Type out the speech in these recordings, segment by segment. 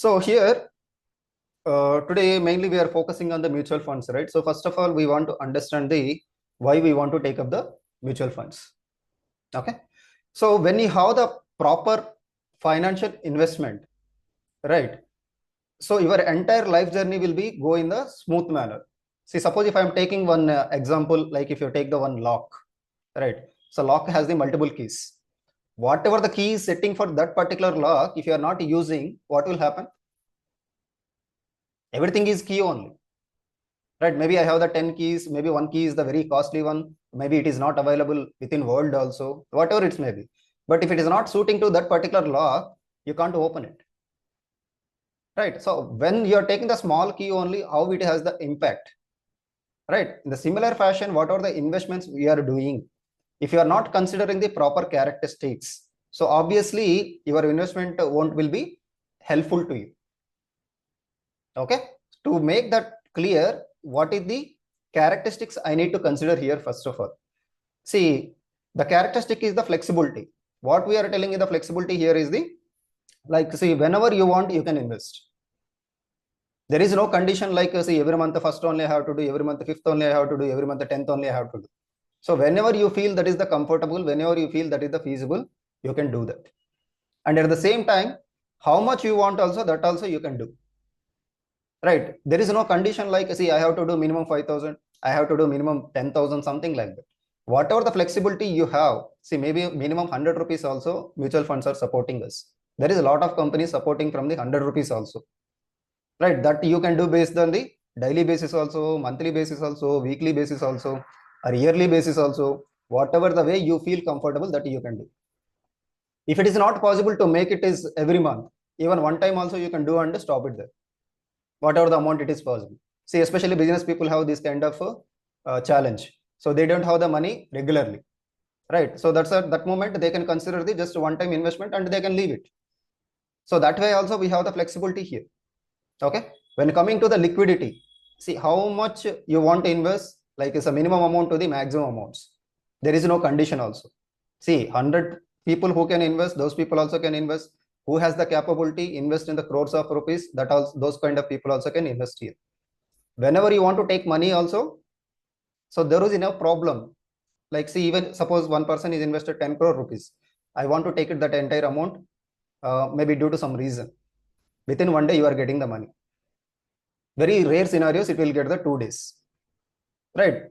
So here, today mainly we are focusing on the mutual funds, right? So first of all, we want to understand the why we want to take up the mutual funds. Okay. So when you have the proper financial investment, right? So your entire life journey will be go in the smooth manner. See, suppose if I am taking one example, like if you take the one lock, right? So lock has the multiple keys. Whatever the key is setting for that particular lock, if you are not using, what will happen? Everything is key only, right? Maybe I have the 10 keys, maybe one key is the very costly one, maybe it is not available within world also, whatever it may be. But if it is not suiting to that particular lock, you can't open it, right? So when you are taking the small key only, how it has the impact, right? In the similar fashion, what are the investments we are doing? If you are not considering the proper characteristics, so obviously your investment won't will be helpful to you. Okay, to make that clear, what is the characteristics I need to consider here? First of all, see, the characteristic is the flexibility. What we are telling in the flexibility here is the, like, see, whenever you want, you can invest. There is no condition like, see, every month first only I have to do, every month fifth only I have to do, every month 10th only I have to do. So whenever you feel that is the comfortable, whenever you feel that is the feasible, you can do that. And at the same time, how much you want also, that also you can do. Right? There is no condition like, see, I have to do minimum 5,000, I have to do minimum 10,000, something like that. Whatever the flexibility you have, see, maybe minimum 100 rupees also, mutual funds are supporting us. There is a lot of companies supporting from the 100 rupees also. Right? That you can do based on the daily basis also, monthly basis also, weekly basis also, or yearly basis also. Whatever the way you feel comfortable, that you can do. If it is not possible to make it is every month, even one time also you can do and stop it there. Whatever the amount it is possible. See, especially business people have this kind of challenge. So they don't have the money regularly, right? So that's at that moment they can consider the just one-time investment and they can leave it. So that way also we have the flexibility here. Okay. When coming to the liquidity, see how much you want to invest, like it's a minimum amount to the maximum amounts. There is no condition also. See, 100 people who can invest, those people also can invest. Who has the capability invest in the crores of rupees, that also those kind of people also can invest here. Whenever you want to take money also, so there is enough problem. Like, see, even suppose one person is invested 10 crore rupees, I want to take it that entire amount, maybe due to some reason, within one day you are getting the money. Very rare scenarios it will get the 2 days, right?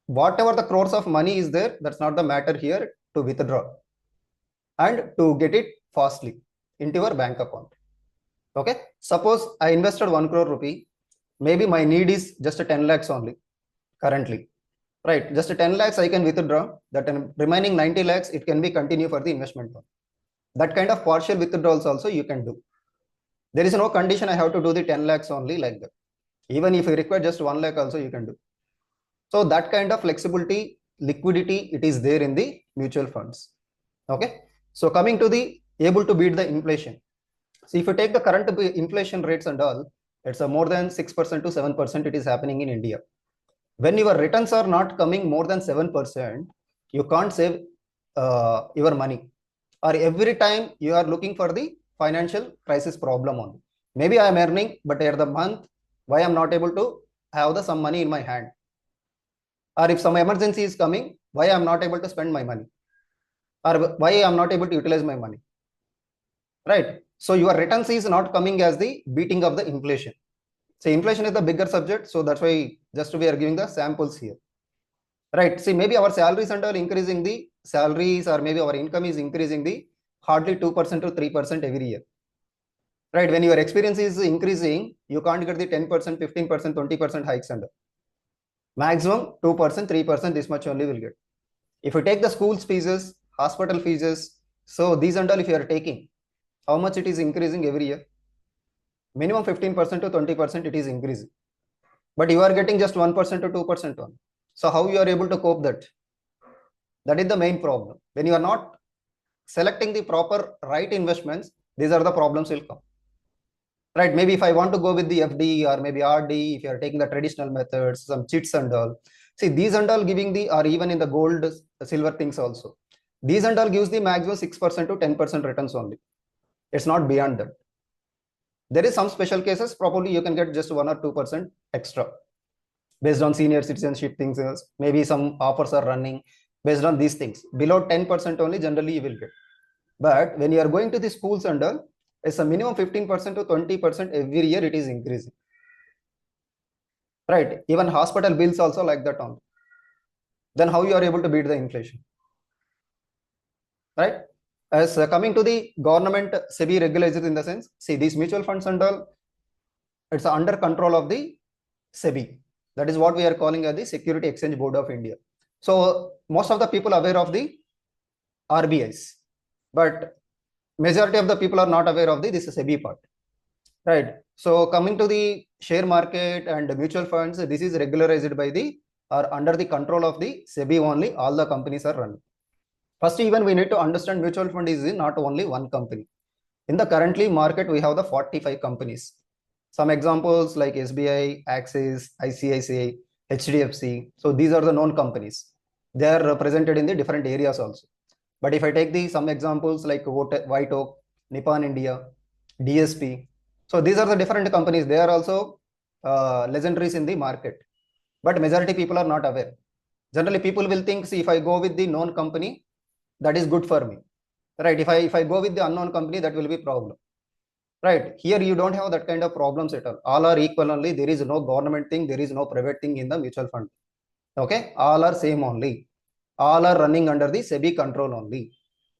Whatever the crores of money is there, that's not the matter here to withdraw and to get it fastly into your bank account. Okay, suppose I invested 1 crore rupee, maybe my need is just a 10 lakhs only currently, right? Just a 10 lakhs I can withdraw, that remaining 90 lakhs it can be continue for the investment one. That kind of partial withdrawals also you can do. There is no condition I have to do the 10 lakhs only, like that. Even if you require just 1 lakh also you can do. So that kind of flexibility, liquidity, it is there in the mutual funds. Okay, so coming to the able to beat the inflation. So if you take the current inflation rates and all, it's a more than 6% to 7% it is happening in India. When your returns are not coming more than 7%, you can't save your money. Or every time you are looking for the financial crisis problem only. Maybe I am earning, but at the month, why I am not able to have some money in my hand? Or if some emergency is coming, why I am not able to spend my money? Or why I am not able to utilize my money? Right? So your returns is not coming as the beating of the inflation. So inflation is the bigger subject. So that's why just we are giving the samples here. Right? See, maybe our salaries and all increasing the salaries, or maybe our income is increasing the hardly 2% to 3% every year. Right? When your experience is increasing, you can't get the 10%, 15%, 20% hikes and maximum 2%, 3%, this much only will get. If you take the school's fees, hospital fees, so these and all if you are taking, how much it is increasing every year? Minimum 15% to 20% it is increasing. But you are getting just 1% to 2% on. So how you are able to cope that? That is the main problem. When you are not selecting the proper right investments, these are the problems will come. Right? Maybe if I want to go with the FD or maybe RD, if you are taking the traditional methods, some chits and all. See, these and all giving the, or even in the gold, silver things also. These and all gives the maximum 6% to 10% returns only. It's not beyond that. There is some special cases, probably you can get just 1 or 2% extra based on senior citizenship things. Maybe some offers are running based on these things. Below 10% only generally you will get. But when you are going to the schools and all, it's a minimum 15% to 20% every year it is increasing. Right? Even hospital bills also like that on. Then how you are able to beat the inflation? Right? As coming to the government SEBI regulations in the sense, see these mutual funds and all, it's under control of the SEBI. That is what we are calling as the Security Exchange Board of India. So most of the people are aware of the RBIs, but majority of the people are not aware of this SEBI part. Right. So coming to the share market and mutual funds, this is regularized by the or under the control of the SEBI only. All the companies are running. First, even we need to understand mutual fund is not only one company. In the currently market, we have the 45 companies. Some examples like SBI, Axis, ICICI, HDFC. So these are the known companies. They are represented in the different areas also. But if I take some examples like White Oak, Nippon India, DSP. So these are the different companies. They are also legendaries in the market. But majority people are not aware. Generally, people will think, see, if I go with the known company, that is good for me. Right? If I go with the unknown company, that will be problem. Right? Here you don't have that kind of problems at all. All are equal only. There is no government thing. There is no private thing in the mutual fund. Okay? All are same only. All are running under the SEBI control only.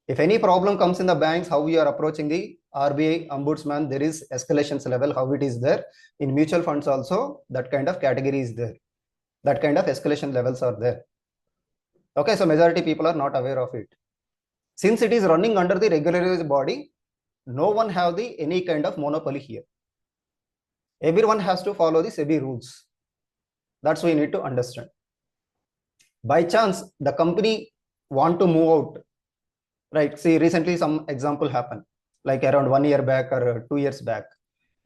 If any problem comes in the banks, how we are approaching the RBI ombudsman, there is escalations level, how it is there. In mutual funds also, that kind of category is there. That kind of escalation levels are there. Okay, so majority people are not aware of it. Since it is running under the regularized body, no one have any kind of monopoly here. Everyone has to follow the SEBI rules. That's what we need to understand. By chance, the company want to move out, right? See, recently some example happened, like around 1 year back or 2 years back.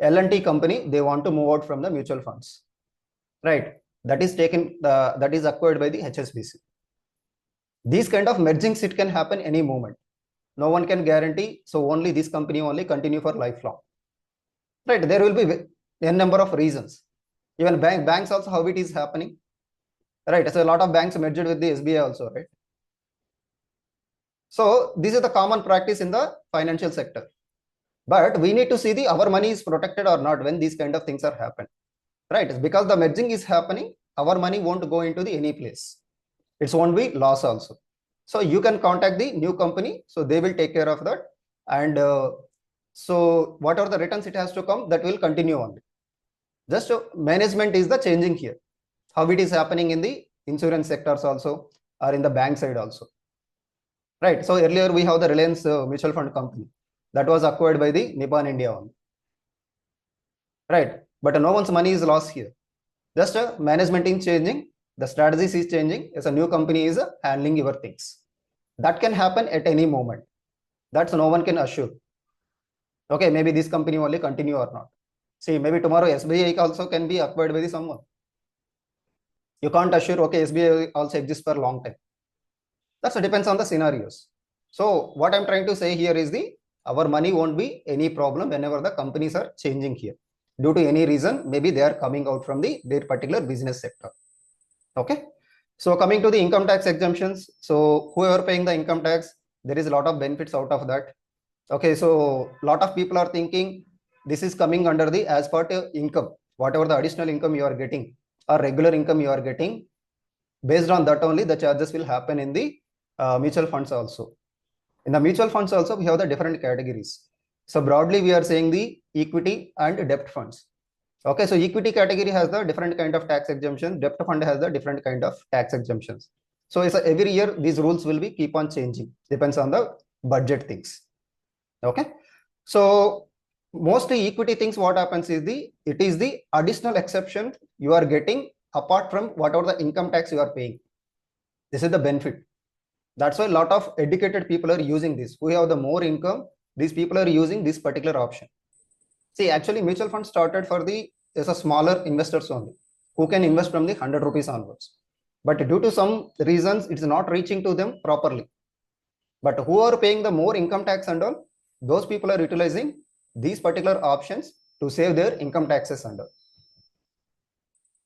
L&T company, they want to move out from the mutual funds, right? That is that is acquired by the HSBC. These kind of mergings, it can happen any moment. No one can guarantee. So only this company only continue for lifelong, right? There will be a number of reasons. Even banks also, how it is happening, right? So a lot of banks merged with the SBI also, right? So this is the common practice in the financial sector. But we need to see our money is protected or not when these kind of things are happening, right? It's because the merging is happening, our money won't go into any place. It won't be loss also. So you can contact the new company, so they will take care of that. And so whatever the returns it has to come, that will continue on. Just management is the changing here. How it is happening in the insurance sectors also, or in the bank side also. Right. So earlier we have the Reliance mutual fund company that was acquired by the Nippon India one. Right. But no one's money is lost here. Just management is changing. The strategies is changing. As a new company is handling your things. That can happen at any moment. That's no one can assure. Okay, maybe this company only continue or not. See, maybe tomorrow SBI also can be acquired by someone. You can't assure, okay, SBI also exists for a long time. That depends on the scenarios. So what I'm trying to say here is our money won't be any problem whenever the companies are changing here. Due to any reason, maybe they are coming out from their particular business sector. Okay. So coming to the income tax exemptions. So whoever paying the income tax, there is a lot of benefits out of that. Okay. So a lot of people are thinking this is coming under the as part income, whatever the additional income you are getting or regular income you are getting. Based on that only the charges will happen in the mutual funds also. In the mutual funds also, we have the different categories. So broadly, we are saying the equity and debt funds. Okay, so equity category has the different kind of tax exemption. Debt fund has the different kind of tax exemptions. So it's every year these rules will be keep on changing. Depends on the budget things. Okay, so mostly equity things, what happens is it is the additional exception you are getting apart from whatever the income tax you are paying. This is the benefit. That's why a lot of educated people are using this. Who have the more income, these people are using this particular option. See, actually mutual fund started for as a smaller investors only, who can invest from the 100 rupees onwards. But due to some reasons, it's not reaching to them properly. But who are paying the more income tax and all, those people are utilizing these particular options to save their income taxes under.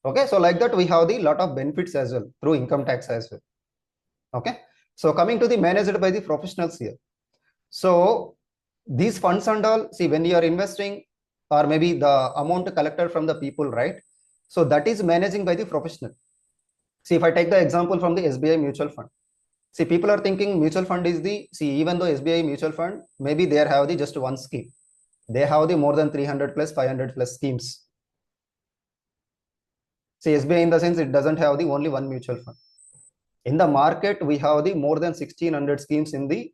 Okay, so like that we have the lot of benefits as well through income tax as well. Okay, so coming to the managed by the professionals here. So these funds and all, see, when you are investing, or maybe the amount collected from the people, right? So that is managing by the professional. See, if I take the example from the SBI mutual fund, see, people are thinking mutual fund is the, see, even though SBI mutual fund, maybe they have the just one scheme. They have the more than 300 plus 500 plus schemes. See, SBI in the sense it doesn't have the only one mutual fund. In the market, we have the more than 1600 schemes in the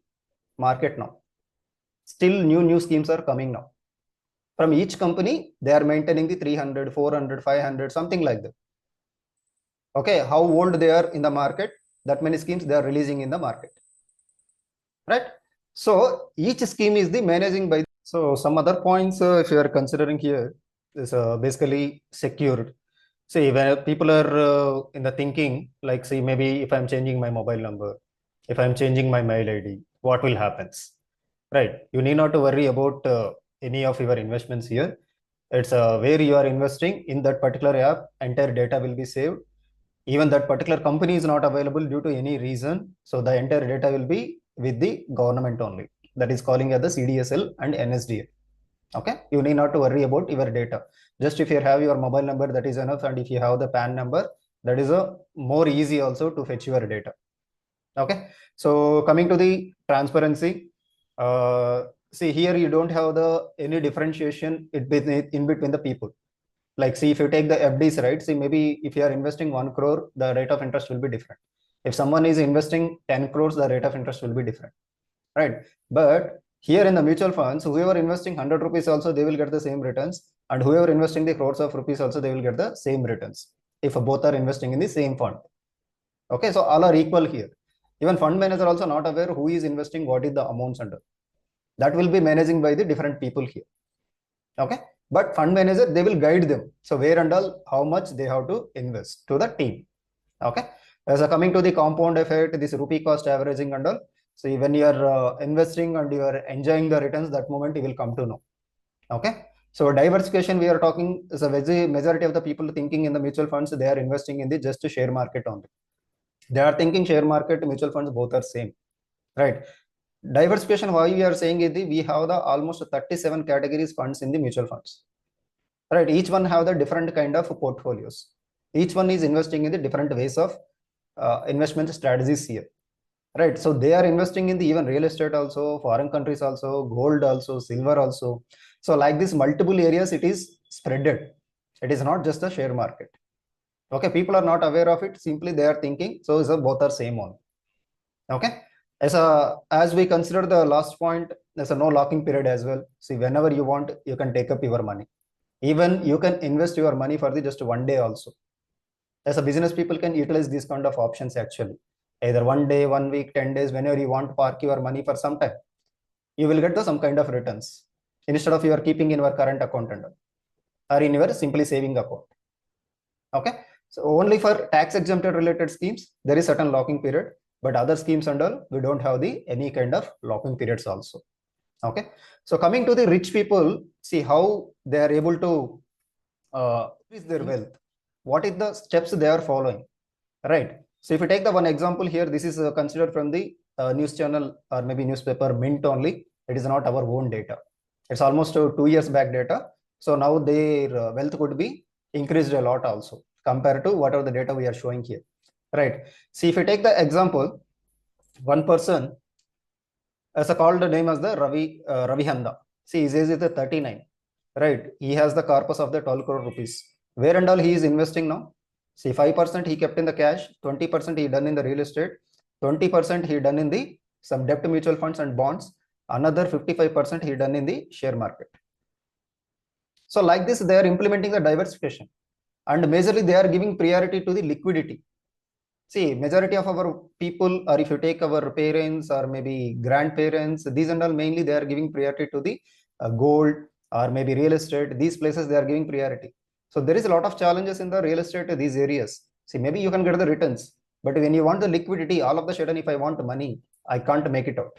market now. Still new schemes are coming now. From each company, they are maintaining the 300, 400, 500, something like that. Okay, how old they are in the market, that many schemes they are releasing in the market. Right? So each scheme is the managing by. So some other points, if you are considering here, is basically secured. See, when people are in the thinking, like, see, maybe if I'm changing my mobile number, if I'm changing my mail ID, what will happen? Right? You need not to worry about any of your investments here. It's where you are investing in that particular app, entire data will be saved. Even that particular company is not available due to any reason. So the entire data will be with the government only. That is calling as the CDSL and NSDL. Okay, you need not to worry about your data. Just if you have your mobile number, that is enough. And if you have the PAN number, that is a more easy also to fetch your data. Okay, so coming to the transparency, see here you don't have the any differentiation in between the people. Like, see, if you take the FDs, right? See, maybe if you are investing 1 crore, the rate of interest will be different. If someone is investing 10 crores, the rate of interest will be different, right? But here in the mutual funds, whoever investing 100 rupees also, they will get the same returns. And whoever investing the crores of rupees also, they will get the same returns if both are investing in the same fund. Okay, so all are equal here. Even fund manager also not aware who is investing, what is the amounts under. That will be managing by the different people here. Okay, but fund manager, they will guide them. So where and all, how much they have to invest to the team. Okay, so coming to the compound effect, this rupee cost averaging and all. So when you are investing and you are enjoying the returns, that moment you will come to know. Okay, so diversification we are talking is a majority of the people thinking in the mutual funds, they are investing in the just share market only. They are thinking share market, mutual funds, both are same, right? Diversification, why we are saying is we have the almost 37 categories funds in the mutual funds, right? Each one have the different kind of portfolios. Each one is investing in the different ways of investment strategies here, right? So they are investing in the even real estate also, foreign countries also, gold also, silver also. So like this multiple areas, it is spreaded. It is not just the share market. Okay, people are not aware of it. Simply they are thinking, so both are same one. Okay, as we consider the last point, there's a no locking period as well. See, whenever you want, you can take up your money. Even you can invest your money for the just one day also. As a business, people can utilize these kind of options actually. Either one day, 1 week, 10 days, whenever you want to park your money for some time, you will get some kind of returns instead of you are keeping in your current account or in your simply saving account. Okay, so only for tax exempted related schemes, there is certain locking period, but other schemes and all, we don't have the any kind of locking periods also. Okay, so coming to the rich people, see how they are able to increase their wealth. What is the steps they are following, right? So if you take the one example here, this is considered from the news channel or maybe newspaper Mint only. It is not our own data. It's almost 2 years back data. So now their wealth could be increased a lot also compared to whatever the data we are showing here, right? See, if you take the example, one person as a called name as the Ravi Handa. See, his age is 39, right? He has the corpus of the 12 crore rupees. Where and all he is investing now? See, 5% he kept in the cash, 20% he done in the real estate, 20% he done in the some debt mutual funds and bonds, another 55% he done in the share market. So like this, they are implementing the diversification, and majorly they are giving priority to the liquidity. See, majority of our people, or if you take our parents or maybe grandparents, these and all mainly they are giving priority to the gold or maybe real estate. These places they are giving priority. So there is a lot of challenges in the real estate these areas. See, maybe you can get the returns, but when you want the liquidity, all of the sudden, if I want money, I can't make it out.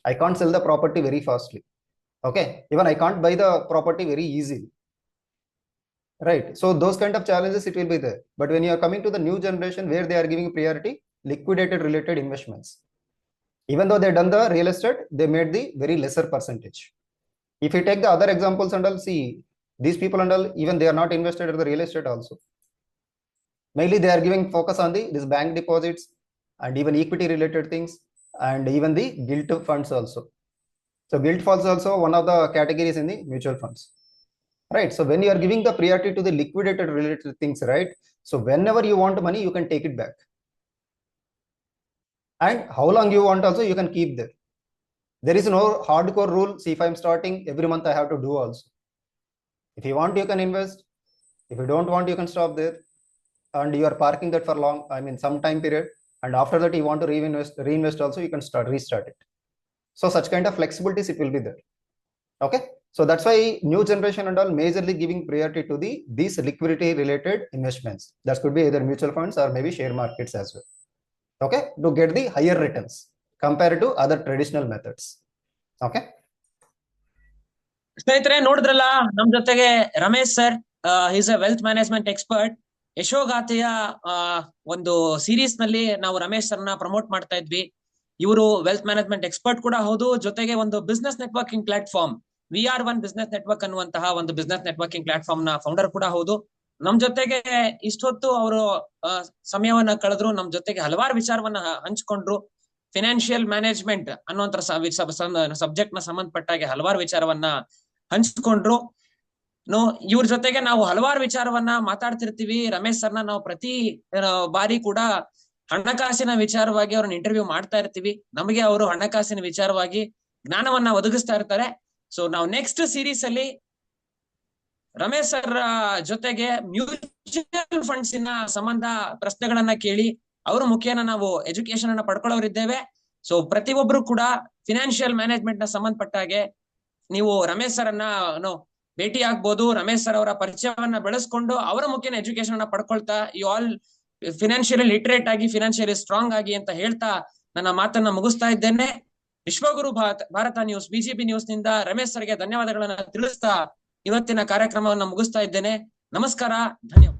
I can't sell the property very fastly. Okay, even I can't buy the property very easily, right? So those kind of challenges it will be there. But when you are coming to the new generation where they are giving priority, liquidated related investments, even though they done the real estate, they made the very lesser percentage. If you take the other examples and all, see these people and all, even they are not invested in the real estate also. Mainly they are giving focus on the this bank deposits and even equity related things and even the gilt funds also. So gilt funds also one of the categories in the mutual funds, right? So when you are giving the priority to the liquidated related things, right? So whenever you want money, you can take it back, and how long you want also you can keep there. There is no hardcore rule. See, if I'm starting every month, I have to do also. If you want, you can invest. If you don't want, you can stop there. And you are parking that for long, I mean, some time period. And after that, you want to reinvest also, you can restart it. So such kind of flexibilities, it will be there. Okay. So that's why new generation and all majorly giving priority to these liquidity related investments. That could be either mutual funds or maybe share markets as well. Okay. To get the higher returns compared to other traditional methods. Okay. ಸ್ನೇಹಿತರೆ ನೋಡಿದ್ರಲ್ಲ ನಮ್ ಜೊತೆಗೆ Ramesh sir, is a wealth management expert. ಯಶೋಗಾಥೆಯ ಒಂದು series ನಲ್ಲಿ ನಾವು ರಮೇಶ್ ಸರ್ನ promote ಮಾಡ್ತಾ ಇದ್ವಿ. ಇವರು ವೆಲ್ತ್ ಮ್ಯಾನೇಜ್ಮೆಂಟ್ ಎಕ್ಸ್ಪರ್ಟ್ ಕೂಡ ಹೌದು, ಜೊತೆಗೆ ಒಂದು business networking platform VR1 business network ಅನ್ನುವಂತಹ ಒಂದು ಬಿಸ್ನೆಸ್ ನೆಟ್ವರ್ಕಿಂಗ್ ಪ್ಲಾಟ್ಫಾರ್ಮ್ ನ ಫೌಂಡರ್ ಕೂಡ ಹೌದು. ನಮ್ ಜೊತೆಗೆ ಇಷ್ಟೊತ್ತು ಅವರು ಸಮಯವನ್ನ ಕಳೆದ್ರು, ನಮ್ ಜೊತೆಗೆ ಹಲವಾರು ವಿಚಾರವನ್ನ ಹಂಚ್ಕೊಂಡ್ರು. ಫಿನಾನ್ಷಿಯಲ್ ಮ್ಯಾನೇಜ್ಮೆಂಟ್ ಅನ್ನುವಂತ ಸಬ್ಜೆಕ್ಟ್ ನ ಸಂಬಂಧಪಟ್ಟಾಗೆ ಹಲವಾರು ವಿಚಾರವನ್ನ ಹಂಚ್ಕೊಂಡ್ರು. ಇವ್ರ ಜೊತೆಗೆ ನಾವು ಹಲವಾರು ವಿಚಾರವನ್ನ ಮಾತಾಡ್ತಿರ್ತೀವಿ. ರಮೇಶ್ ಸರ್ನ ನಾವು ಪ್ರತಿ ಬಾರಿ ಕೂಡ ಹಣಕಾಸಿನ ವಿಚಾರವಾಗಿ ಅವ್ರನ್ನ ಇಂಟರ್ವ್ಯೂ ಮಾಡ್ತಾ ಇರ್ತೀವಿ. ನಮಗೆ ಅವರು ಹಣಕಾಸಿನ ವಿಚಾರವಾಗಿ ಜ್ಞಾನವನ್ನ ಒದಗಿಸ್ತಾ ಇರ್ತಾರೆ. ಸೊ ನಾವು ನೆಕ್ಸ್ಟ್ ಸೀರೀಸ್ ಅಲ್ಲಿ ರಮೇಶ್ ಸರ್ ಜೊತೆಗೆ ಮ್ಯೂಚುವಲ್ ಫಂಡ್ಸಿನ ಸಂಬಂಧ ಪ್ರಶ್ನೆಗಳನ್ನ ಕೇಳಿ ಅವ್ರ ಮುಖೇನ ನಾವು ಎಜುಕೇಶನ್ ಅನ್ನ ಪಡ್ಕೊಳ್ಳೋರಿದ್ದೇವೆ. ಸೊ ಪ್ರತಿಯೊಬ್ರು ಕೂಡ ಫಿನಾನ್ಷಿಯಲ್ ಮ್ಯಾನೇಜ್ಮೆಂಟ್ ನ ಸಂಬಂಧಪಟ್ಟಾಗೆ ನೀವು ರಮೇಶ್ ಸರ್ ಅನ್ನ ಭೇಟಿ ಆಗ್ಬೋದು. ರಮೇಶ್ ಸರ್ ಅವರ ಪರಿಚಯವನ್ನ ಬೆಳೆಸ್ಕೊಂಡು ಅವರ ಮುಖೇನ ಎಜುಕೇಶನ್ ಅನ್ನ ಪಡ್ಕೊಳ್ತಾ ಯು ಆಲ್ ಫಿನಾನ್ಷಿಯಲಿ ಲಿಟ್ರೇಟ್ ಆಗಿ, ಫಿನಾನ್ಷಿಯಲಿ ಸ್ಟ್ರಾಂಗ್ ಆಗಿ ಅಂತ ಹೇಳ್ತಾ ನನ್ನ ಮಾತನ್ನ ಮುಗಿಸ್ತಾ ಇದ್ದೇನೆ. ವಿಶ್ವಗುರು ಭಾರತ ನ್ಯೂಸ್, VGB ನ್ಯೂಸ್ ನಿಂದ ರಮೇಶ್ ಸರ್ಗೆ ಧನ್ಯವಾದಗಳನ್ನ ತಿಳಿಸ್ತಾ ಇವತ್ತಿನ ಕಾರ್ಯಕ್ರಮವನ್ನ ಮುಗಿಸ್ತಾ ಇದ್ದೇನೆ. ನಮಸ್ಕಾರ, ಧನ್ಯವಾದ.